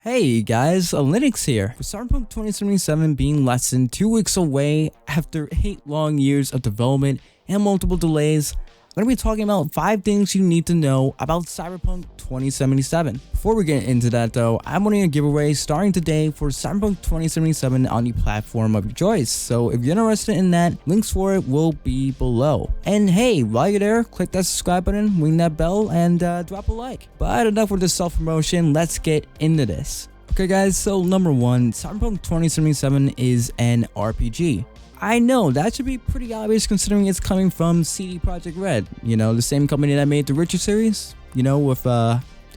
Hey guys, Linux here. With Cyberpunk 2077 being less than 2 weeks away after 8 long years of development and multiple delays, I'm going to be talking about 5 things you need to know about Cyberpunk 2077. Before we get into that though, I'm running a giveaway starting today for Cyberpunk 2077 on the platform of your choice. So if you're interested in that, links for it will be below. And hey, while you're there, click that subscribe button, ring that bell, and drop a like. But enough with the self-promotion, let's get into this. Okay guys, so number 1, Cyberpunk 2077 is an RPG. I know, that should be pretty obvious considering it's coming from CD Projekt Red, you know, the same company that made the Witcher series, you know, with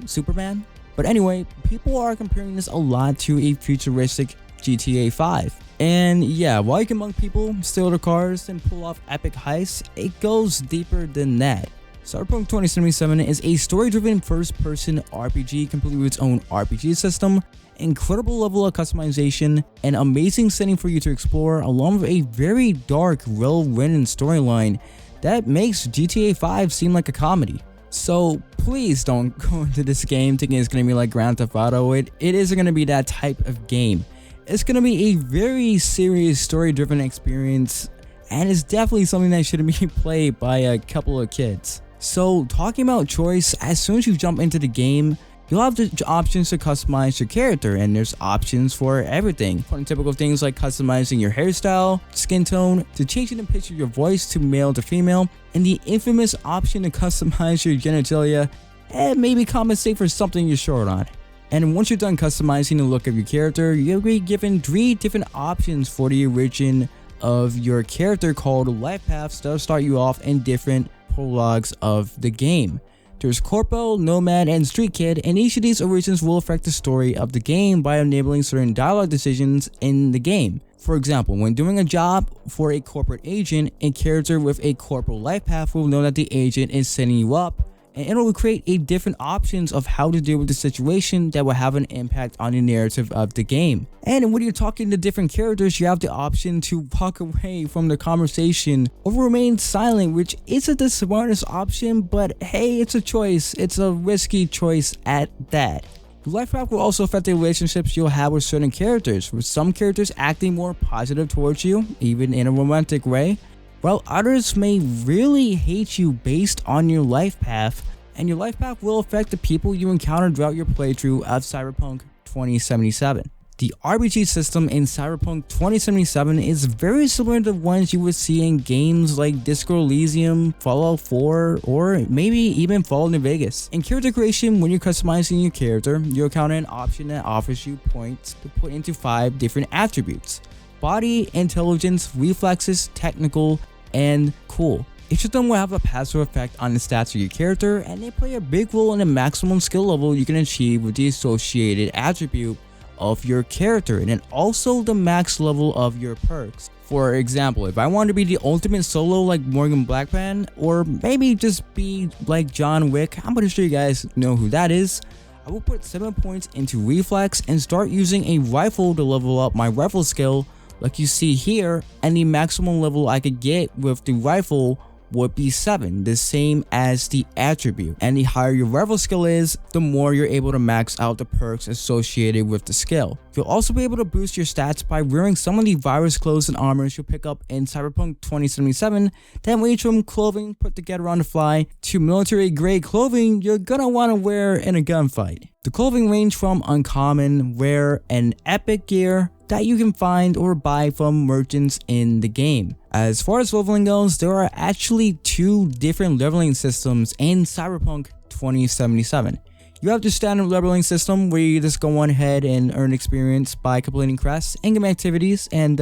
Superman. But anyway, people are comparing this a lot to a futuristic GTA 5. And yeah, while you can monk people, steal their cars, and pull off epic heists, it goes deeper than that. Cyberpunk 2077 is a story-driven first-person RPG complete with its own RPG system, incredible level of customization, an amazing setting for you to explore, along with a very dark, well-written storyline that makes GTA 5 seem like a comedy. So please don't go into this game thinking it's going to be like Grand Theft Auto. It isn't going to be that type of game. It's going to be a very serious story-driven experience, and it's definitely something that shouldn't be played by a couple of kids. So talking about choice, as soon as you jump into the game, you'll have the options to customize your character, and there's options for everything. From typical things like customizing your hairstyle, skin tone, to changing the pitch of your voice to male to female, and the infamous option to customize your genitalia and maybe compensate for something you're short on. And once you're done customizing the look of your character, you'll be given 3 different options for the origin of your character called life paths that'll start you off in different prologues of the game. There's Corpo, Nomad, and Street Kid, and each of these origins will affect the story of the game by enabling certain dialogue decisions in the game. For example, when doing a job for a corporate agent, a character with a corporal life path will know that the agent is setting you up, and it will create a different options of how to deal with the situation that will have an impact on the narrative of the game. And when you're talking to different characters, you have the option to walk away from the conversation or remain silent, which isn't the smartest option, but hey, it's a choice. It's a risky choice at that. Your life path will also affect the relationships you'll have with certain characters, with some characters acting more positive towards you, even in a romantic way, while others may really hate you based on your life path, and your life path will affect the people you encounter throughout your playthrough of Cyberpunk 2077. The RPG system in Cyberpunk 2077 is very similar to the ones you would see in games like Disco Elysium, Fallout 4, or maybe even Fallout New Vegas. In character creation, when you're customizing your character, you'll encounter an option that offers you points to put into 5 different attributes: body, intelligence, reflexes, technical, and cool. Each of them will have a passive effect on the stats of your character, and they play a big role in the maximum skill level you can achieve with the associated attribute of your character, and then also the max level of your perks. For example, if I want to be the ultimate solo like Morgan Blackman, or maybe just be like John Wick, I'm pretty sure you guys know who that is, I will put 7 points into reflex and start using a rifle to level up my rifle skill like you see here, and the maximum level I could get with the rifle would be 7, the same as the attribute. And the higher your rifle skill is, the more you're able to max out the perks associated with the skill. You'll also be able to boost your stats by wearing some of the virus clothes and armors you'll pick up in Cyberpunk 2077 that range from clothing put together on the fly to military grade clothing you're gonna want to wear in a gunfight. The clothing range from uncommon, rare, and epic gear that you can find or buy from merchants in the game. As far as leveling goes, there are actually 2 different leveling systems in Cyberpunk 2077. You have the standard leveling system where you just go on ahead and earn experience by completing quests, in-game activities, and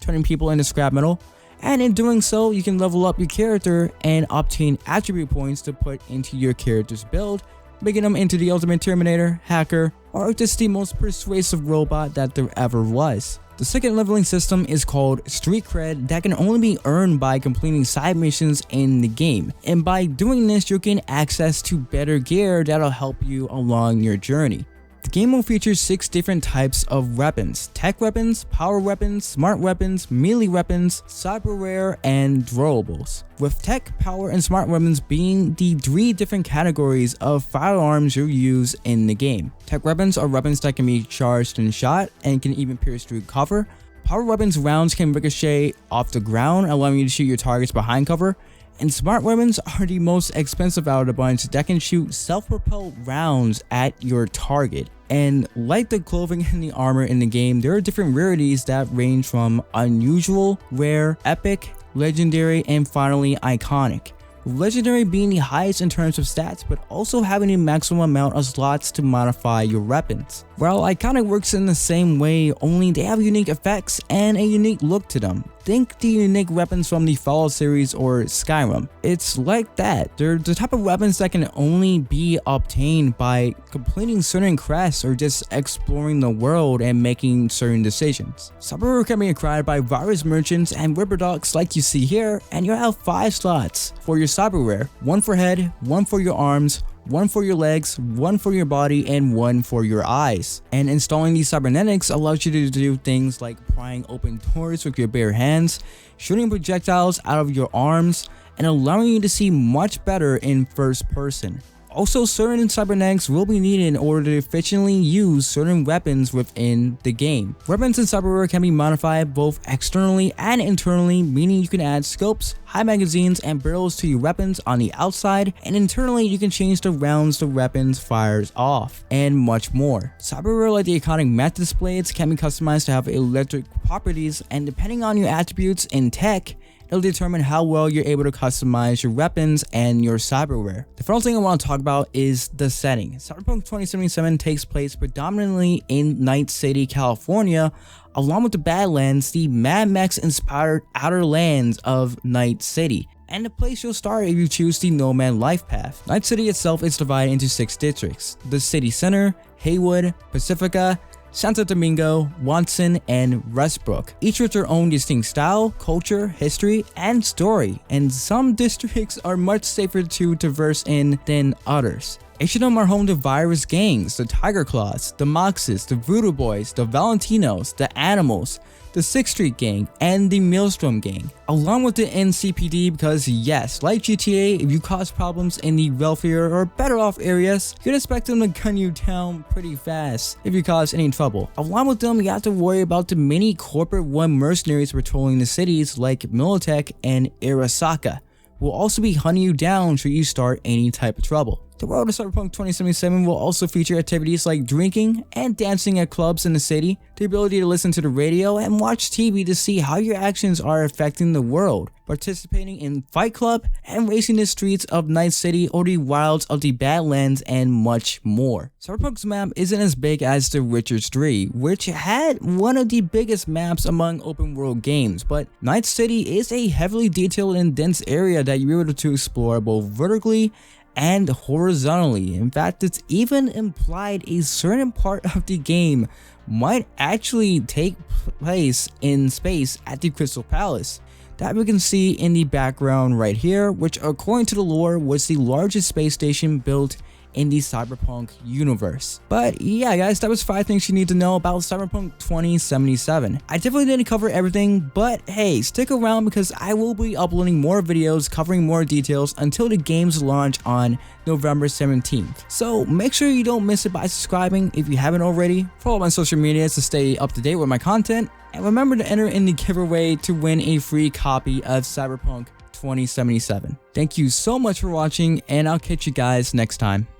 turning people into scrap metal. And in doing so, you can level up your character and obtain attribute points to put into your character's build, making them into the ultimate Terminator, hacker, or just the most persuasive robot that there ever was. The second leveling system is called Street Cred, that can only be earned by completing side missions in the game, and by doing this you'll gain access to better gear that'll help you along your journey. The game will feature 6 different types of weapons: tech weapons, power weapons, smart weapons, melee weapons, cyber rare, and throwables. With tech, power, and smart weapons being the 3 different categories of firearms you use in the game. Tech weapons are weapons that can be charged and shot and can even pierce through cover. Power weapons rounds can ricochet off the ground, allowing you to shoot your targets behind cover. And smart weapons are the most expensive out of the bunch that can shoot self-propelled rounds at your target. And like the clothing and the armor in the game, there are different rarities that range from unusual, rare, epic, legendary, and finally iconic. Legendary being the highest in terms of stats, but also having the maximum amount of slots to modify your weapons. While iconic works in the same way, only they have unique effects and a unique look to them. Think the unique weapons from the Fallout series or Skyrim. It's like that. They're the type of weapons that can only be obtained by completing certain quests or just exploring the world and making certain decisions. Cyberpunk can be acquired by various merchants and ripperdocs like you see here, and you'll have 5 slots for your cyber rare: 1 for head, 1 for your arms, 1 for your legs, 1 for your body, and 1 for your eyes. And installing these cybernetics allows you to do things like prying open doors with your bare hands, shooting projectiles out of your arms, and allowing you to see much better in first person. Also, certain cybernetics will be needed in order to efficiently use certain weapons within the game. Weapons in cyberware can be modified both externally and internally, meaning you can add scopes, high magazines, and barrels to your weapons on the outside, and internally you can change the rounds the weapons fires off, and much more. Cyberware like the iconic map displays can be customized to have electric properties, and depending on your attributes in tech, it'll determine how well you're able to customize your weapons and your cyberware. The first thing I want to talk about is the setting. Cyberpunk 2077 takes place predominantly in Night City, California, along with the Badlands, the Mad Max-inspired outer lands of Night City, and the place you'll start if you choose the Nomad life path. Night City itself is divided into 6 districts: the city center, Heywood, Pacifica, Santo Domingo, Watson, and Westbrook, each with their own distinct style, culture, history, and story, and some districts are much safer to traverse in than others. Each of them are home to various gangs: the Tiger Claws, the Moxes, the Voodoo Boys, the Valentinos, the Animals, the 6th Street Gang, and the Maelstrom Gang, along with the NCPD, because yes, like GTA, if you cause problems in the wealthier or better off areas, you can expect them to gun you down pretty fast if you cause any trouble. Along with them, you have to worry about the many corporate one mercenaries patrolling the cities like Militech and Arasaka, who will also be hunting you down should you start any type of trouble. The world of Cyberpunk 2077 will also feature activities like drinking and dancing at clubs in the city, the ability to listen to the radio and watch TV to see how your actions are affecting the world, participating in Fight Club, and racing the streets of Night City or the wilds of the Badlands, and much more. Cyberpunk's map isn't as big as The Witcher 3, which had one of the biggest maps among open world games, but Night City is a heavily detailed and dense area that you're able to explore both vertically and horizontally. In fact, it's even implied a certain part of the game might actually take place in space at the Crystal Palace, that we can see in the background right here, which according to the lore was the largest space station built in the Cyberpunk universe. But yeah guys, that was 5 things you need to know about Cyberpunk 2077. I definitely didn't cover everything, but hey, stick around because I will be uploading more videos covering more details until the game's launch on November 17th. So make sure you don't miss it by subscribing if you haven't already. Follow my social medias to stay up to date with my content, and remember to enter in the giveaway to win a free copy of Cyberpunk 2077. Thank you so much for watching, and I'll catch you guys next time.